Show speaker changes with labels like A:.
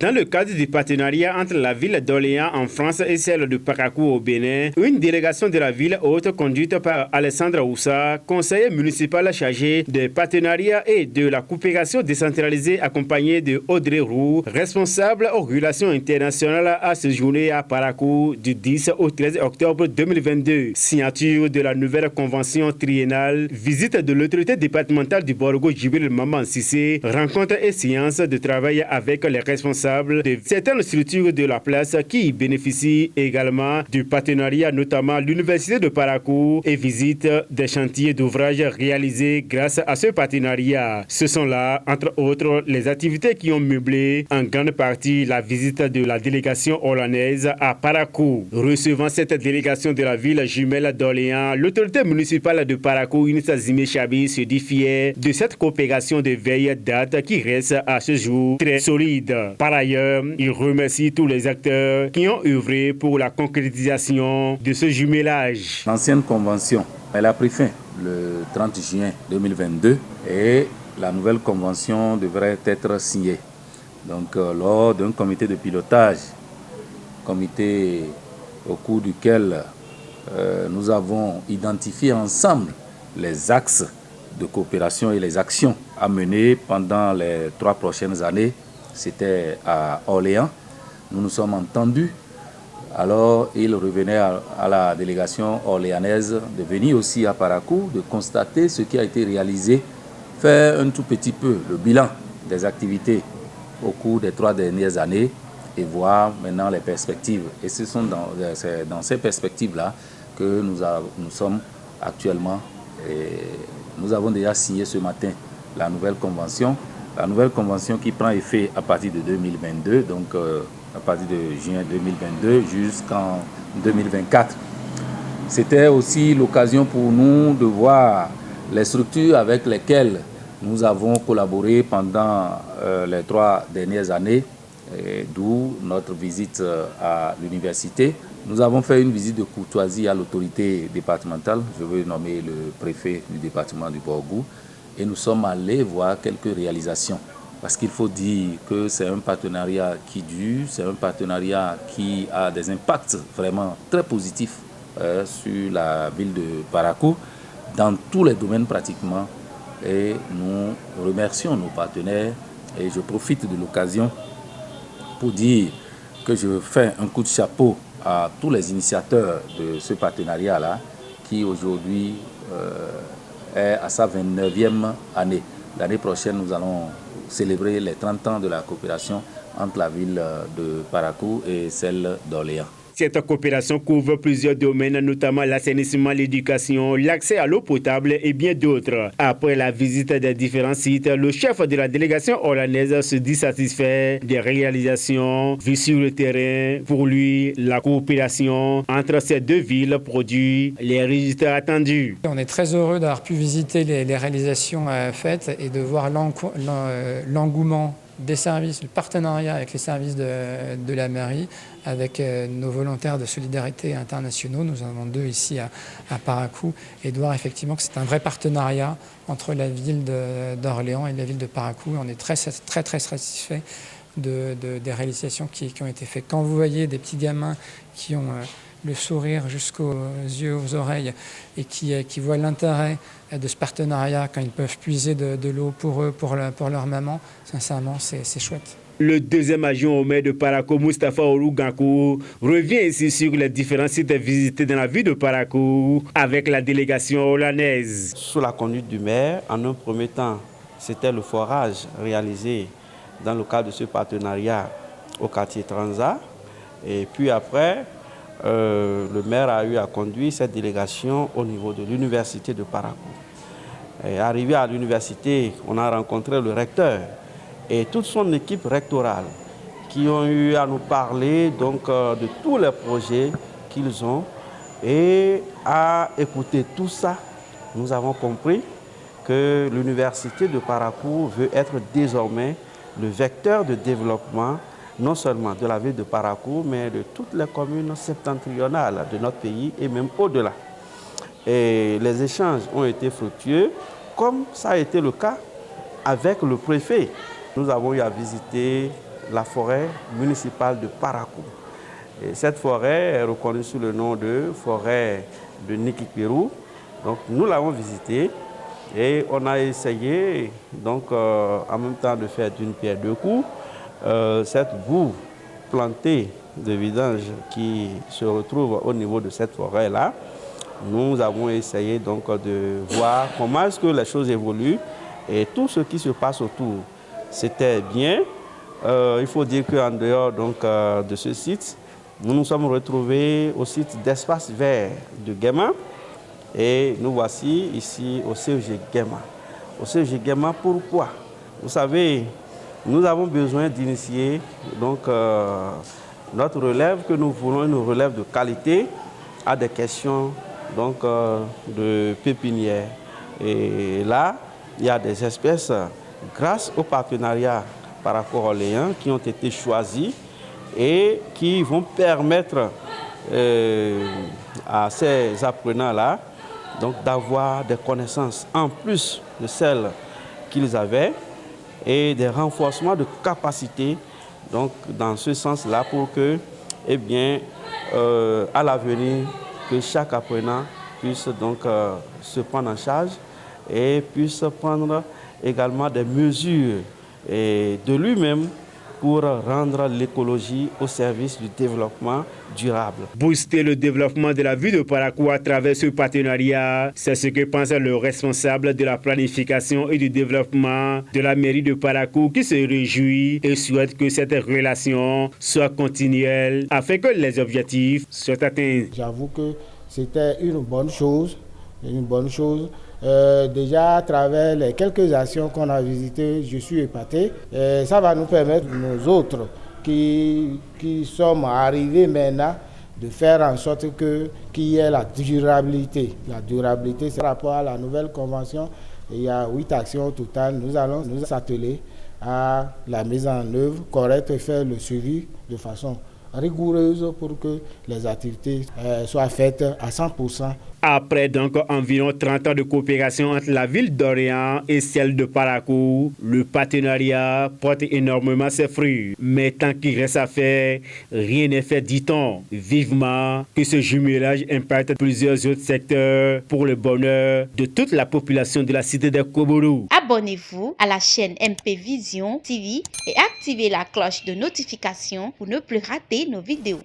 A: Dans le cadre du partenariat entre la ville d'Orléans en France et celle de Parakou au Bénin, une délégation de la ville haute conduite par Alessandra Oussa, conseiller municipal chargé des partenariats et de la coopération décentralisée, accompagnée de Audrey Roux, responsable aux relations internationales, a séjourné à Parakou du 10 au 13 octobre 2022. Signature de la nouvelle convention triennale, visite de l'autorité départementale du Borgo Djibril Maman Cissé, rencontre et séance de travail avec les responsables de certaines structures de la place qui bénéficient également du partenariat, notamment l'Université de Parakou, et visite des chantiers d'ouvrages réalisés grâce à ce partenariat. Ce sont là, entre autres, les activités qui ont meublé en grande partie la visite de la délégation hollandaise à Parakou. Recevant cette délégation de la ville jumelle d'Orléans, l'autorité municipale de Parakou, Inissa Zimé Chabi, se dit fière de cette coopération de vieille date qui reste à ce jour très solide. Par ailleurs, il remercie tous les acteurs qui ont œuvré pour la concrétisation de ce jumelage.
B: L'ancienne convention, elle a pris fin le 30 juin 2022 et la nouvelle convention devrait être signée. Donc, lors d'un comité de pilotage, comité au cours duquel nous avons identifié ensemble les axes de coopération et les actions à mener pendant les 3 prochaines années. C'était à Orléans. Nous nous sommes entendus. Alors, il revenait à la délégation orléanaise de venir aussi à Parakou, de constater ce qui a été réalisé, faire un tout petit peu le bilan des activités au cours des 3 dernières années et voir maintenant les perspectives. Et ce sont dans ces perspectives-là que nous sommes actuellement. Et nous avons déjà signé ce matin la nouvelle convention qui prend effet à partir de 2022, donc à partir de juin 2022 jusqu'en 2024. C'était aussi l'occasion pour nous de voir les structures avec lesquelles nous avons collaboré pendant les 3 dernières années, d'où notre visite à l'université. Nous avons fait une visite de courtoisie à l'autorité départementale, je veux nommer le préfet du département du Borgou, et nous sommes allés voir quelques réalisations. Parce qu'il faut dire que c'est un partenariat qui dure, c'est un partenariat qui a des impacts vraiment très positifs sur la ville de Parakou, dans tous les domaines pratiquement. Et nous remercions nos partenaires et je profite de l'occasion pour dire que je fais un coup de chapeau à tous les initiateurs de ce partenariat-là qui aujourd'hui est à sa 29e année. L'année prochaine, nous allons célébrer les 30 ans de la coopération entre la ville de Parakou et celle d'Orléans.
A: Cette coopération couvre plusieurs domaines, notamment l'assainissement, l'éducation, l'accès à l'eau potable et bien d'autres. Après la visite des différents sites, le chef de la délégation hollandaise se dit satisfait des réalisations vues sur le terrain. Pour lui, la coopération entre ces 2 villes produit les résultats attendus.
C: On est très heureux d'avoir pu visiter les réalisations faites et de voir l'engouement des services, le partenariat avec les services de la mairie, avec nos volontaires de solidarité internationaux. Nous en avons 2 ici à Parakou, et de voir effectivement que c'est un vrai partenariat entre la ville d'Orléans et la ville de Parakou. On est très satisfait des réalisations qui ont été faites. Quand vous voyez des petits gamins qui ont le sourire jusqu'aux yeux, aux oreilles, et qui voient l'intérêt de ce partenariat quand ils peuvent puiser de l'eau pour eux, pour leur maman, sincèrement, c'est chouette.
A: Le 2e adjoint au maire de Parakou, Moustapha Ourougankou, revient ici sur les différents sites visités dans la ville de Parakou avec la délégation hollandaise.
D: Sous la conduite du maire, en un premier temps, c'était le forage réalisé dans le cadre de ce partenariat au quartier Transat. Et puis après, le maire a eu à conduire cette délégation au niveau de l'université de Parakou. Et arrivé à l'université, on a rencontré le recteur et toute son équipe rectorale qui ont eu à nous parler donc, de tous les projets qu'ils ont. Et à écouter tout ça, nous avons compris que l'université de Parakou veut être désormais le vecteur de développement non seulement de la ville de Parakou, mais de toutes les communes septentrionales de notre pays et même au-delà. Et les échanges ont été fructueux, comme ça a été le cas avec le préfet. Nous avons eu à visiter la forêt municipale de Parakou. Et cette forêt est reconnue sous le nom de forêt de Nikipirou. Donc nous l'avons visitée et on a essayé donc, en même temps de faire d'une pierre deux coups. Cette boue plantée de vidange qui se retrouve au niveau de cette forêt-là, nous avons essayé donc de voir comment est-ce que les choses évoluent et tout ce qui se passe autour. C'était bien. Il faut dire qu'en dehors donc, de ce site, nous nous sommes retrouvés au site d'espace vert de Guéma et nous voici ici au CEG Guéma. Au CEG Guéma, pourquoi? Vous savez, nous avons besoin d'initier donc notre relève que nous voulons, une relève de qualité, à des questions donc, de pépinière. Et là, il y a des espèces, grâce au partenariat Parakou-Orléans, qui ont été choisies et qui vont permettre à ces apprenants-là d'avoir des connaissances en plus de celles qu'ils avaient et des renforcements de capacités donc, dans ce sens-là pour que, eh bien, à l'avenir, que chaque apprenant puisse donc se prendre en charge et puisse prendre également des mesures de lui-même pour rendre l'écologie au service du développement durable.
A: Booster le développement de la ville de Parakou à travers ce partenariat, c'est ce que pense le responsable de la planification et du développement de la mairie de Parakou qui se réjouit et souhaite que cette relation soit continuelle afin que les objectifs soient atteints.
E: J'avoue que c'était une bonne chose. Déjà, à travers les quelques actions qu'on a visitées, je suis épaté. Ça va nous permettre, nous autres, qui sommes arrivés maintenant, de faire en sorte qu'il y ait la durabilité. La durabilité, c'est par rapport à la nouvelle convention. Il y a 8 actions au total. Nous allons nous atteler à la mise en œuvre correcte et faire le suivi de façon rigoureuse pour que les activités soient faites à 100%.
A: Après donc environ 30 ans de coopération entre la ville d'Orléans et celle de Parakou, le partenariat porte énormément ses fruits. Mais tant qu'il reste à faire, rien n'est fait, dit-on. Vivement que ce jumelage impacte plusieurs autres secteurs pour le bonheur de toute la population de la cité de Kobourou.
F: Abonnez-vous à la chaîne MP Vision TV et activez la cloche de notification pour ne plus rater nos vidéos.